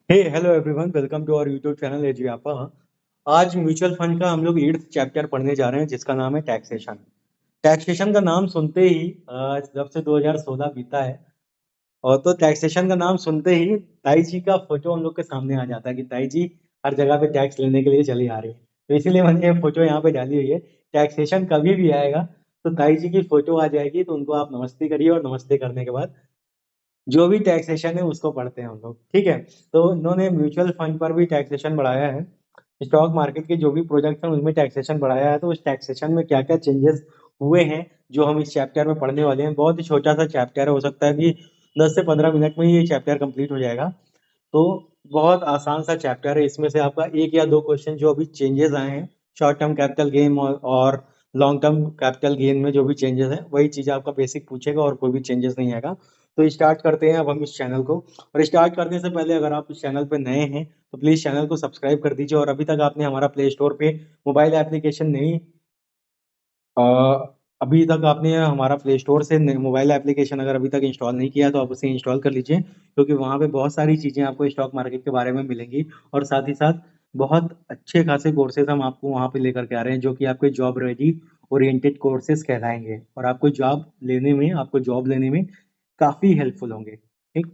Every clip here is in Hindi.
Hey hello everyone, welcome to our YouTube channel एजी आपा। आज म्यूचुअल फंड का हम लोग 8th चैप्टर पढ़ने जा रहे हैं जिसका नाम है टैक्सेशन। टैक्सेशन का नाम सुनते ही जब से 2016 बीता है और तो टैक्सेशन का नाम सुनते ही ताई जी का फोटो हम लोग के सामने आ जाता है कि ताई जी हर जगह पे टैक्स लेने के लिए चली आ रही है। तो इसीलिए मैंने ये फोटो यहाँ पे डाली हुई है। टैक्सेशन कभी भी आएगा तो ताई जी की फोटो आ जाएगी, तो उनको आप नमस्ते करिए और नमस्ते करने के बाद जो भी टैक्सेशन है उसको पढ़ते हैं हम लोग, ठीक है। तो इन्होंने म्यूचुअल फंड पर भी टैक्सेशन बढ़ाया है। स्टॉक मार्केट के जो भी प्रोजेक्ट हैं उनमें टैक्सेशन बढ़ाया है। तो उस टैक्सेशन में क्या क्या चेंजेस हुए हैं जो हम इस चैप्टर में पढ़ने वाले हैं। बहुत ही छोटा सा चैप्टर है, हो सकता है कि 10 से 15 मिनट में ये चैप्टर कंप्लीट हो जाएगा। तो बहुत आसान सा चैप्टर है। इसमें से आपका एक या दो क्वेश्चन जो अभी चेंजेस आए हैं शॉर्ट टर्म कैपिटल गेन और लॉन्ग टर्म कैपिटल गेन में जो भी चेंजेस है वही चीज़ आपका बेसिक पूछेगा और कोई भी चेंजेस नहीं आएगा। तो स्टार्ट करते हैं अब हम इस चैनल को। और स्टार्ट करने से पहले अगर आप इस चैनल पर नए हैं तो प्लीज़ चैनल को सब्सक्राइब कर दीजिए। और अभी तक आपने हमारा प्ले स्टोर पे मोबाइल एप्लीकेशन नहीं अ, अभी तक आपने हमारा प्ले स्टोर से मोबाइल एप्लीकेशन अगर अभी तक इंस्टॉल नहीं किया तो आप उसे इंस्टॉल कर लीजिए, क्योंकि वहाँ पे बहुत सारी चीज़ें आपको स्टॉक मार्केट के बारे में मिलेंगी। और साथ ही साथ बहुत अच्छे खासे कोर्सेज हम आपको वहाँ पे लेकर के आ रहे हैं जो कि आपके जॉब रेडी ओरिएंटेड कोर्सेज कहलाएंगे और आपको जॉब लेने में काफ़ी हेल्पफुल होंगे, ठीक।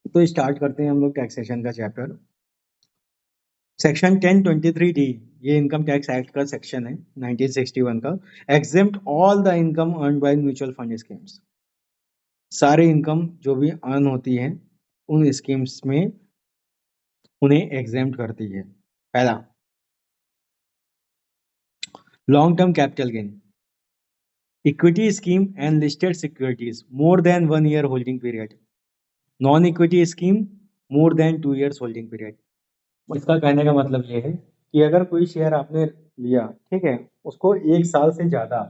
तो स्टार्ट करते हैं हम लोग टैक्सेशन का चैप्टर। सेक्शन 1023D, ये इनकम टैक्स एक्ट का सेक्शन है 1961 का। Exempt all the income earn by mutual fund schemes. सारे इनकम जो भी अर्न होती हैं उन स्कीम्स में उन्हें एग्जेम्प्ट करती है। पहला, long term capital gain, equity scheme and listed securities more than 1 year holding period, non equity scheme more than 2 years holding period. इसका कहने का मतलब ये है कि अगर कोई शेयर आपने लिया, ठीक है, उसको 1 साल से ज़्यादा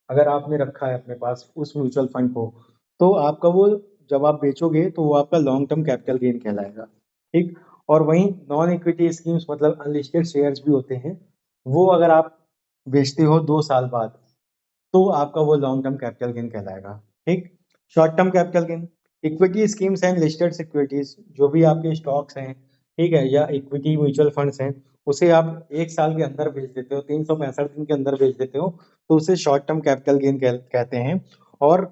अगर आपने रखा है अपने पास उस म्यूचुअल फंड को, तो आपका वो जब आप बेचोगे तो वो आपका लॉन्ग टर्म कैपिटल गेन कहलाएगा, ठीक। और वहीं नॉन इक्विटी स्कीम्स मतलब अनलिस्टेड शेयर्स भी होते हैं, वो अगर आप बेचते हो 2 साल बाद तो आपका वो लॉन्ग टर्म कैपिटल गेन कहलाएगा, ठीक। Short term capital gain, equity schemes and listed securities, जो भी आपके स्टॉक्स हैं, ठीक है, या इक्विटी म्यूचुअल फंड्स हैं, उसे आप 1 साल के अंदर बेच देते हो, 365 दिन के अंदर बेच देते हो, तो उसे शॉर्ट टर्म कैपिटल गेन कहते हैं। और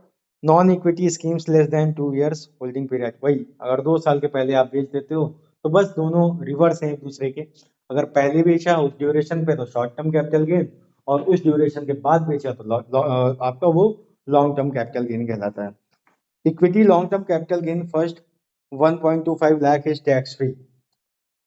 non equity schemes less than 2 years holding period, वही अगर 2 साल के पहले आप बेच देते हो तो बस दोनों रिवर्स हैं एक दूसरे के। अगर पहले बेचा उस ड्यूरेशन पे तो शॉर्ट टर्म कैपिटल गेन, और उस ड्यूरेशन के बाद बेचा तो आपका वो लॉन्ग टर्म कैपिटल गेन कहलाता है। Equity long term capital gain first 1.25 lakh is tax free.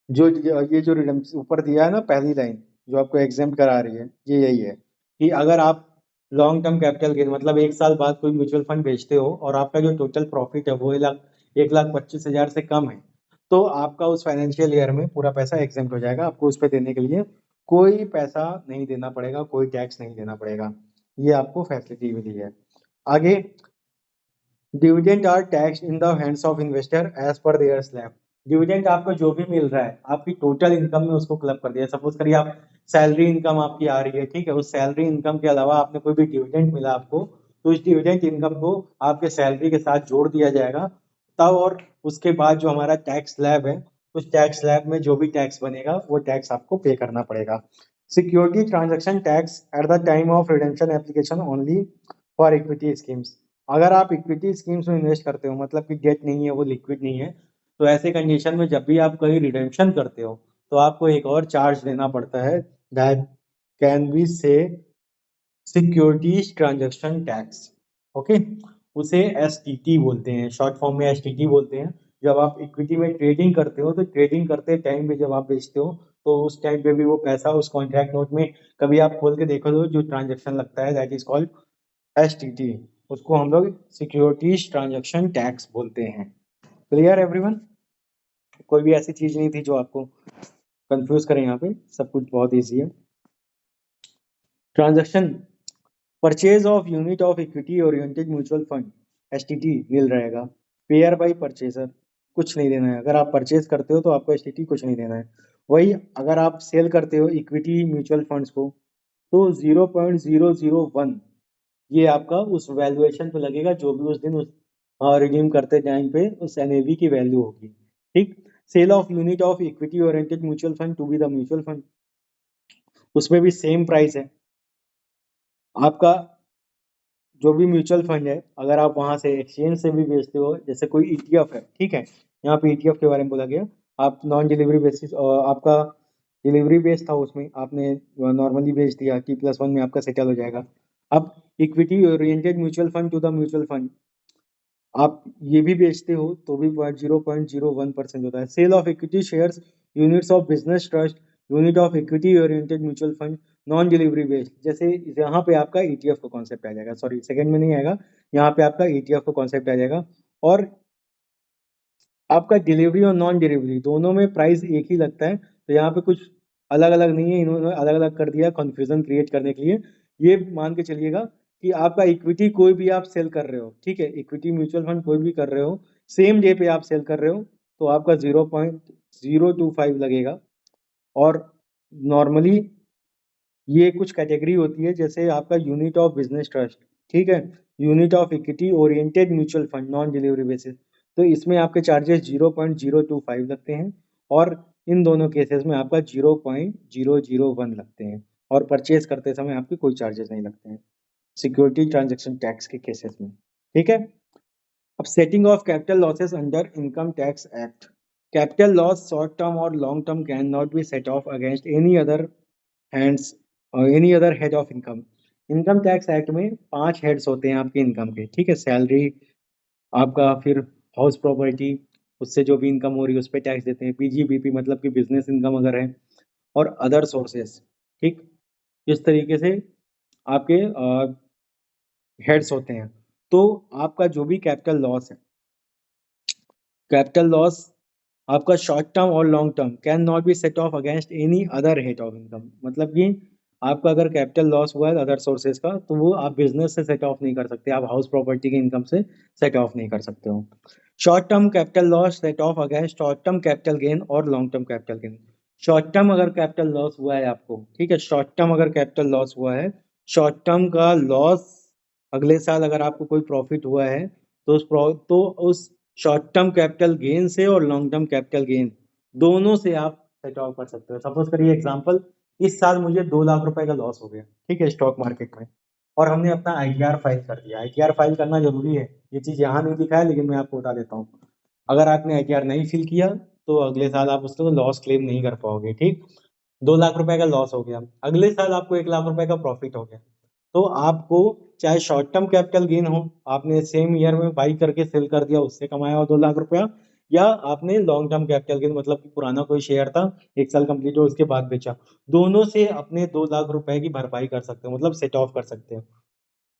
जो ये जो ऊपर दिया है ना पहली लाइन जो आपको एग्जाम करा रही है, ये यही है कि अगर आप लॉन्ग टर्म कैपिटल गेन मतलब 1 साल बाद कोई म्यूचुअल फंड बेचते हो और आपका जो टोटल प्रॉफिट है वो 1,25,000 से कम है, तो आपका उस फाइनेंशियल ईयर में पूरा पैसा एग्जाम हो जाएगा। आपको उस पर देने के लिए कोई पैसा नहीं देना पड़ेगा, कोई टैक्स नहीं देना पड़ेगा। ये आपको फैसिलिटी मिली है। आगे, dividend are tax in the hands of investor as per their slab. Dividend आपको जो भी मिल रहा है आपकी टोटल इनकम में उसको क्लब कर दिया। सपोज करिए आप सैलरी इनकम आपकी आ रही है, ठीक है, उस सैलरी इनकम के अलावा आपने कोई भी डिविडेंड मिला आपको, तो इस डिविडेंड इनकम को आपके सैलरी के साथ जोड़ दिया जाएगा तब। और उसके बाद जो हमारा टैक्स स्लैब है, उस टैक्स स्लैब में जो भी टैक्स बनेगा वो टैक्स आपको पे करना पड़ेगा। Security transaction tax at the time of redemption application only for equity schemes. अगर आप इक्विटी स्कीम्स में इन्वेस्ट करते हो मतलब कि डेट नहीं है, वो लिक्विड नहीं है, तो ऐसे कंडीशन में जब भी आप कहीं रिडेम्पशन करते हो तो आपको एक और चार्ज देना पड़ता है, दैट कैन बी से सिक्योरिटीज ट्रांजैक्शन टैक्स, ओके। उसे एसटीटी बोलते हैं, शॉर्ट फॉर्म में एसटीटी बोलते हैं। जब आप इक्विटी में ट्रेडिंग करते हो तो ट्रेडिंग करते टाइम पे जब आप बेचते हो तो उस टाइम पे भी वो पैसा उस कॉन्ट्रैक्ट नोट में कभी आप खोल के देखो तो जो ट्रांजैक्शन लगता है दैट इज कॉल्ड एसटीटी, उसको हम लोग सिक्योरिटीज ट्रांजैक्शन टैक्स बोलते हैं। Clear everyone? कोई भी ऐसी चीज नहीं थी जो आपको कंफ्यूज करे, यहाँ पे सब कुछ बहुत इजी है। Transaction, purchase of unit of equity oriented mutual fund STT nil रहेगा। पेयर बाय परचेजर, कुछ नहीं देना है। अगर आप परचेज करते हो तो आपको एसटीटी कुछ नहीं देना है। वही अगर आप सेल करते हो इक्विटी म्यूचुअल फंड्स को तो 0.001 ये आपका उस वैल्यूएशन पे लगेगा जो भी उस दिन उस रिडीम करते टाइम पे उस एनएवी की वैल्यू होगी, ठीक। Sale of unit of equity oriented mutual fund to be the mutual fund, उसमें भी सेम प्राइस है। आपका जो भी म्यूचुअल फंड है, अगर आप वहां से एक्सचेंज से भी बेचते हो, जैसे कोई ईटीएफ है, ठीक है, यहाँ पे ईटीएफ के बारे में बोला गया, आप नॉन डिलीवरी बेसिस, आपका डिलीवरी बेस था, उसमें आपने नॉर्मली बेच दिया, T+1 में आपका सेटल हो जाएगा। अब equity oriented mutual fund to the mutual fund, आप ये भी बेचते हो तो भी 0.01% होता है। Sale of equity shares, units of business trust, unit of equity oriented mutual fund, non delivery based, जैसे यहाँ पे आपका ईटीएफ का कॉन्सेप्ट आ जाएगा, सॉरी सेकंड में नहीं आएगा, यहाँ पे आपका ईटीएफ का कॉन्सेप्ट आ जाएगा। और आपका डिलीवरी और नॉन डिलीवरी दोनों में प्राइस एक ही लगता है, तो यहाँ पे कुछ अलग अलग नहीं है, इन्होंने अलग अलग कर दिया कंफ्यूजन क्रिएट करने के लिए। ये मान के चलिएगा कि आपका इक्विटी कोई भी आप सेल कर रहे हो, ठीक है, इक्विटी म्यूचुअल फंड कोई भी कर रहे हो, सेम डे पे आप सेल कर रहे हो, तो आपका 0.025 लगेगा। और नॉर्मली ये कुछ कैटेगरी होती है, जैसे आपका यूनिट ऑफ बिजनेस ट्रस्ट, ठीक है, unit of equity oriented mutual fund non delivery basis, तो इसमें आपके चार्जेस 0.025 लगते हैं, और इन दोनों केसेस में आपका 0.001 लगते हैं, और परचेज करते समय आपके कोई चार्जेस नहीं लगते हैं सिक्योरिटी ट्रांजेक्शन टैक्स के केसेस में, ठीक है। अब setting off capital losses under income tax act, capital loss short term और long term can not be set off against any other hands और any other head of income. Income tax act में 5 हेड्स होते हैं आपके इनकम के, ठीक है, सैलरी आपका, फिर हाउस प्रॉपर्टी, उससे जो भी इनकम हो रही है उस पर टैक्स देते हैं, पीजीबीपी मतलब कि बिजनेस इनकम अगर है, और अदर सोर्सेस, ठीक, इस तरीके से आपके हेड्स होते हैं। तो आपका जो भी कैपिटल लॉस है, कैपिटल लॉस आपका शॉर्ट टर्म और long term can not be set off against any other head of income, मतलब कि आपका अगर कैपिटल लॉस हुआ है अदर सोर्सेज का, तो वो आप बिजनेस से सेट ऑफ नहीं कर सकते, आप हाउस प्रॉपर्टी की इनकम से सेट ऑफ नहीं कर सकते हो। Short term capital loss set off against short term capital gain और long term capital gain. Short term अगर कैपिटल लॉस हुआ है आपको, ठीक है, शॉर्ट टर्म अगर कैपिटल लॉस हुआ है, शॉर्ट टर्म का लॉस, अगले साल अगर आपको कोई प्रॉफिट हुआ है, तो उस शॉर्ट टर्म कैपिटल गेन से और लॉन्ग टर्म कैपिटल गेन दोनों से आप सेट ऑफ कर सकते हो। सपोज करिए एग्जांपल, इस साल मुझे 2 लाख रुपए का लॉस हो गया, ठीक है, स्टॉक मार्केट में, और हमने अपना आईटीआर फाइल कर दिया। आईटीआर फाइल करना जरूरी है, ये चीज यहाँ नहीं लिखा है लेकिन मैं आपको बता देता हूँ। अगर आपने आईटीआर नहीं फिल किया तो अगले साल आप उसको लॉस क्लेम नहीं कर पाओगे, ठीक। 2 लाख रुपए का लॉस हो गया, अगले साल आपको 1 लाख रुपए का प्रॉफिट हो गया, तो आपको चाहे शॉर्ट टर्म कैपिटल गेन हो, आपने सेम ईयर में बाई करके सेल कर दिया, उससे कमाया हो 2 लाख रुपया, या आपने लॉन्ग टर्म कैपिटल गेन मतलब कि पुराना कोई शेयर था, 1 साल कंप्लीट हो उसके बाद बेचा, दोनों से अपने 2 लाख रुपए की भरपाई कर सकते हो, मतलब सेट ऑफ कर सकते हो,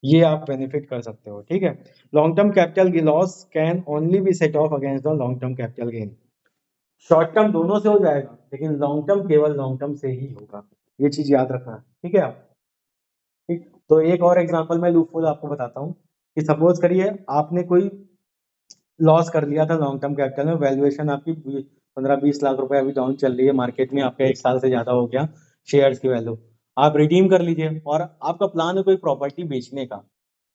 ये आप बेनिफिट कर सकते हो, ठीक है। Long term capital loss can only be set off against the long term capital gain. Short term दोनों से हो जाएगा, लेकिन लॉन्ग टर्म केवल लॉन्ग टर्म से ही होगा, ये चीज याद रखना, ठीक है आप। ठीक, तो एक और एग्जांपल मैं लूपहोल आपको बताता हूँ कि सपोज करिए आपने कोई लॉस कर लिया था लॉन्ग टर्म कैपिटल में, वैल्यूएशन आपकी 15-20 लाख रुपए अभी डाउन चल रही है मार्केट में, आपका 1 साल से ज्यादा हो गया शेयर्स की वैल्यू, आप रिडीम कर लीजिए, और आपका प्लान है कोई प्रॉपर्टी बेचने का,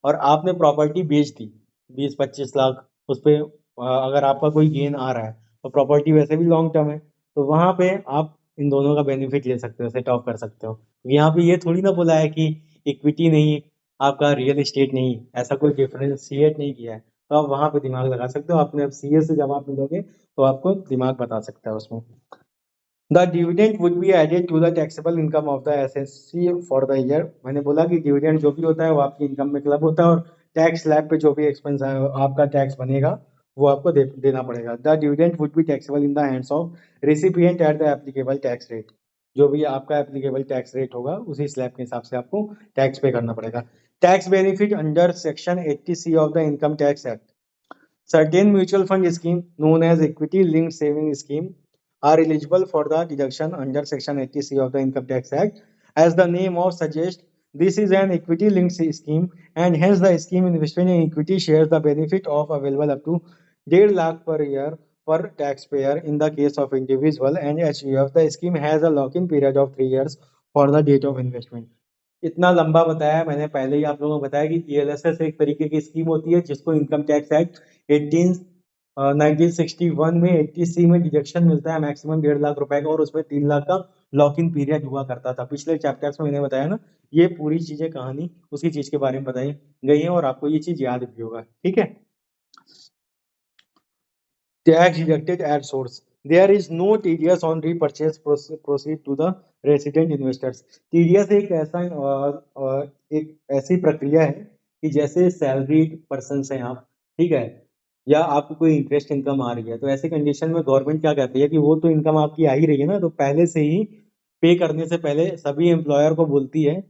और आपने प्रॉपर्टी बेच दी 20-25 लाख उस पे, अगर आपका कोई गेन आ रहा है, तो प्रॉपर्टी वैसे भी लॉन्ग टर्म है, तो वहां पे आप इन दोनों का बेनिफिट ले सकते हो, सेट ऑफ कर सकते हो। यहाँ पे ये थोड़ी ना बोला है कि इक्विटी नहीं, आपका रियल एस्टेट नहीं, ऐसा कोई डिफरेंशिएट नहीं किया है, तो आप वहां पे दिमाग लगा सकते हो, आपने अब सीए से जवाब मिलोगे तो आपको दिमाग बता सकता है उसमें। The dividend would be added to the taxable income of the SSC for the year, मैंने बोला कि डिविडेंड जो भी होता है वो आपकी इनकम में क्लब होता है, और टैक्स स्लैब पे जो भी एक्सपेंस है आपका टैक्स बनेगा वो आपको देना पड़ेगा। The dividend would be taxable in the hands of recipient at the applicable tax rate, जो भी आपका एप्लीकेबल टैक्स रेट होगा उसी स्लैब के हिसाब से आपको टैक्स पे करना पड़ेगा। Tax benefit under section 80C of the income tax act, certain mutual fund scheme known as equity linked saving scheme are eligible for the deduction under section 80C of the income tax act. As the name of suggests, this is an equity linked scheme, and hence the scheme investment in equity shares the benefit of available up to 1.5 lakh per year per taxpayer in the case of individual and HUF. The scheme has a lock-in period of 3 years for the date of investment. इतना लंबा बताया है मैंने, पहले ही आप लोगों को बताया कि ईएलएसएस एक तरीके की स्कीम होती है जिसको इनकम टैक्स एक्ट 18 1961 में 80C में डिडक्शन मिलता है मैक्सिमम 1.5 लाख रुपए का, और उसमें 3 लाख का लॉक इन पीरियड हुआ करता था। पिछले चैप्टर्स में मैंने बताया ना, ये पूरी चीजें कहानी उसी चीज के बारे में बताई गई है, और आपको ये चीज याद भी होगा। ठीक है, tax deducted at source. There is no TDS on repurchase proceed to the resident investors. TDS एक ऐसी प्रक्रिया है कि जैसे सैलरीड पर्सन हैं आप, ठीक है, या आपको कोई इंटरेस्ट इनकम आ रही है, तो ऐसे कंडीशन में गवर्नमेंट क्या कहती है कि वो तो इनकम आपकी आ ही रही है ना, तो पहले से ही पे करने से पहले सभी एम्प्लॉयर को बोलती है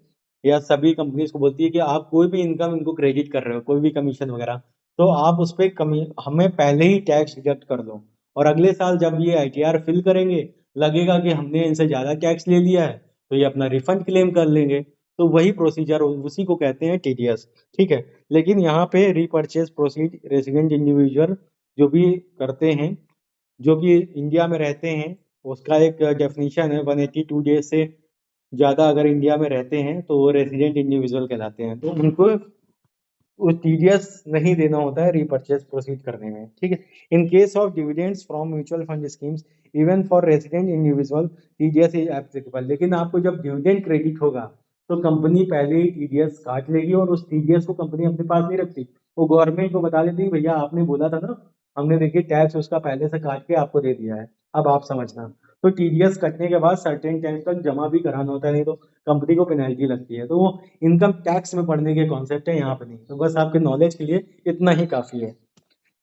या सभी कंपनीज को बोलती है कि आप कोई भी इनकम इनको क्रेडिट कर रहे हो, कोई भी कमीशन वगैरह, तो आप उस पे कमी हमें पहले ही टैक्स डिडक्ट कर दो, और अगले साल जब ये आईटीआर फिल करेंगे, लगेगा कि हमने इनसे ज्यादा टैक्स ले लिया है, तो ये अपना रिफंड क्लेम कर लेंगे। तो वही प्रोसीजर, उसी को कहते हैं टीडीएस। ठीक है, लेकिन यहाँ पे रीपर्चेज प्रोसीड रेसिडेंट इंडिविजुअल जो भी करते हैं, जो कि इंडिया में रहते हैं, उसका एक डेफिनेशन है, 182 डेज से ज्यादा अगर इंडिया में रहते हैं तो वो रेसिडेंट इंडिविजुअल कहलाते हैं, तो उनको वो टीडीएस नहीं देना होता है रीपर्चेज प्रोसीड करने में। ठीक है, in case of dividends from mutual fund schemes even for resident individual TDS is applicable. लेकिन आपको जब डिविडेंड क्रेडिट होगा तो कंपनी पहले ही टीडीएस काट लेगी, और उस टीडीएस को कंपनी अपने पास नहीं रखती, वो गवर्नमेंट को बता देती है भैया आपने बोला था ना, हमने देखिए टैक्स उसका पहले से काट के आपको दे दिया है, अब आप समझना। तो टीडीएस कटने के बाद सर्टेन टाइम तक जमा भी कराना होता है, नहीं तो कंपनी को पेनल्टी लगती है। तो वो इनकम टैक्स में पढ़ने के कॉन्सेप्ट है, यहाँ पे नहीं। तो बस आपके नॉलेज के लिए इतना ही काफी है।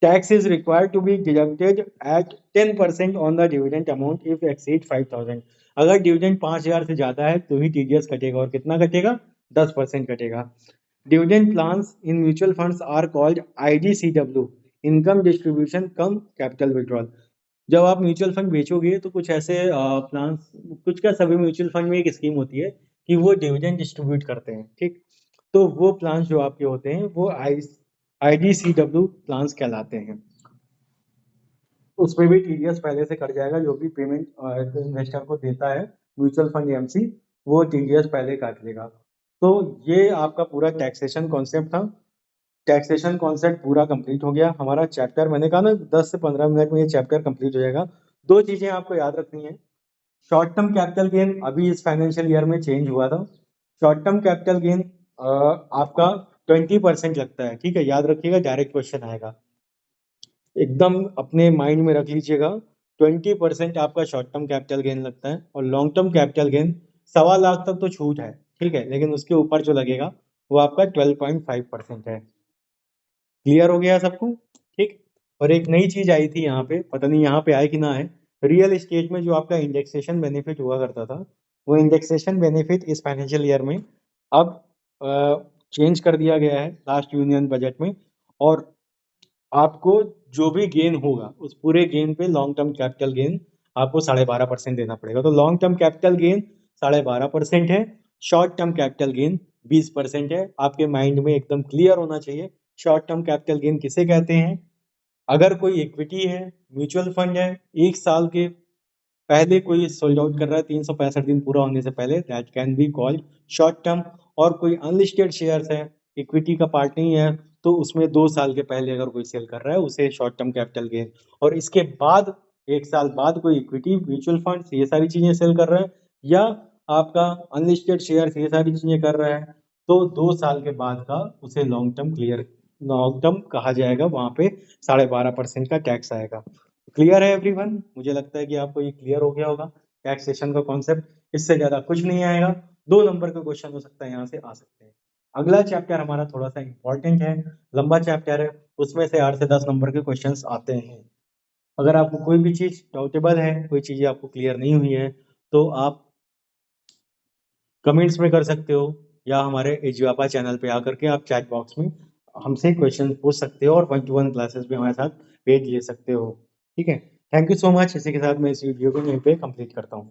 Tax is required to be deducted at 10% on the dividend amount if exceed 5,000। अगर डिविडेंड 5,000 से ज्यादा है तो ही टीडीएस कटेगा, और कितना कटेगा? 10% कटेगा। Dividend plans in mutual funds are called IDCW, income distribution cum capital withdrawal. जब आप म्यूचुअल फंड बेचोगे तो कुछ ऐसे प्लान, कुछ क्या सभी म्यूचुअल फंड में एक स्कीम होती है कि वो डिविडेंड डिस्ट्रीब्यूट करते हैं। ठीक, तो वो प्लान जो आपके होते हैं वो आईडीसीडब्ल्यू प्लान्स कहलाते हैं। उसमें भी टीडीएस पहले से कट जाएगा, जो भी पेमेंट इन्वेस्टर को देता है म्यूचुअल फंड एमसी, वो टीडीएस पहले काट लेगा। तो ये आपका पूरा टैक्सेशन कॉन्सेप्ट था। टैक्सेशन कॉन्सेप्ट पूरा कंप्लीट हो गया हमारा चैप्टर। मैंने कहा ना 10 से 15 मिनट में ये चैप्टर कंप्लीट हो जाएगा। दो चीजें आपको याद रखनी है। शॉर्ट टर्म कैपिटल गेन अभी इस फाइनेंशियल ईयर में चेंज हुआ था। शॉर्ट टर्म कैपिटल गेन आपका 20% लगता है। ठीक है, याद रखिएगा, डायरेक्ट क्वेश्चन आएगा, एकदम अपने माइंड में रख लीजिएगा। 20% आपका शॉर्ट टर्म कैपिटल गेन लगता है, और long term capital gain 1.25 lakh तक तो छूट है। ठीक है, लेकिन उसके ऊपर जो लगेगा वो आपका 12.5% है। क्लियर हो गया सबको? ठीक, और एक नई चीज आई थी यहाँ पे, पता नहीं यहाँ पे आए कि ना आए, रियल एस्टेट में जो आपका इंडेक्सेशन बेनिफिट हुआ करता था, वो इंडेक्सेशन बेनिफिट इस फाइनेंशियल ईयर में अब चेंज कर दिया गया है लास्ट यूनियन बजट में, और आपको जो भी गेन होगा उस पूरे गेन पे लॉन्ग टर्म कैपिटल गेन आपको 12.5% देना पड़ेगा। तो लॉन्ग टर्म कैपिटल गेन 12.5% है, शॉर्ट टर्म कैपिटल गेन 20% है। आपके माइंड में एकदम क्लियर होना चाहिए शॉर्ट टर्म कैपिटल गेन किसे कहते हैं। अगर कोई इक्विटी है, म्यूचुअल फंड है, एक साल के पहले कोई सोल्ड आउट कर रहा है 365 दिन पूरा होने से पहले, that can be called short term. और कोई अनलिस्टेड शेयर्स है, इक्विटी का पार्ट नहीं है, तो उसमें 2 साल के पहले अगर कोई सेल कर रहा है उसे शॉर्ट टर्म कैपिटल गेन। और इसके बाद 1 साल बाद कोई इक्विटी, म्यूचुअल फंड, ये सारी चीजें सेल कर रहा है, या आपका अनलिस्टेड शेयर, ये सारी चीजें कर रहा है, तो 2 साल के बाद का उसे लॉन्ग टर्म लॉन्ग टर्म कहा जाएगा। वहां पे 12.5% का टैक्स आएगा। क्लियर है एवरीवन? मुझे लगता है कि आपको ये क्लियर हो गया होगा टैक्सेशन का कॉन्सेप्ट। इससे ज्यादा कुछ नहीं आएगा, 2 नंबर का क्वेश्चन हो सकता है, यहाँ से आ सकते हैं। अगला चैप्टर हमारा थोड़ा सा इंपॉर्टेंट है, लंबा चैप्टर है, उसमें से 8 से 10 नंबर के क्वेश्चंस आते हैं। अगर आपको कोई भी चीज डाउटेबल है, कोई चीज आपको क्लियर नहीं हुई है, तो आप कमेंट्स में कर सकते हो, या हमारे एजुआपा चैनल पे आकर के आप चैट बॉक्स में हमसे क्वेश्चन पूछ सकते हो, और 1-to-1 क्लासेस भी हमारे साथ पेड ले सकते हो। ठीक है, थैंक यू सो मच। इसी के साथ मैं इस वीडियो को यहीं पे कंप्लीट करता हूँ।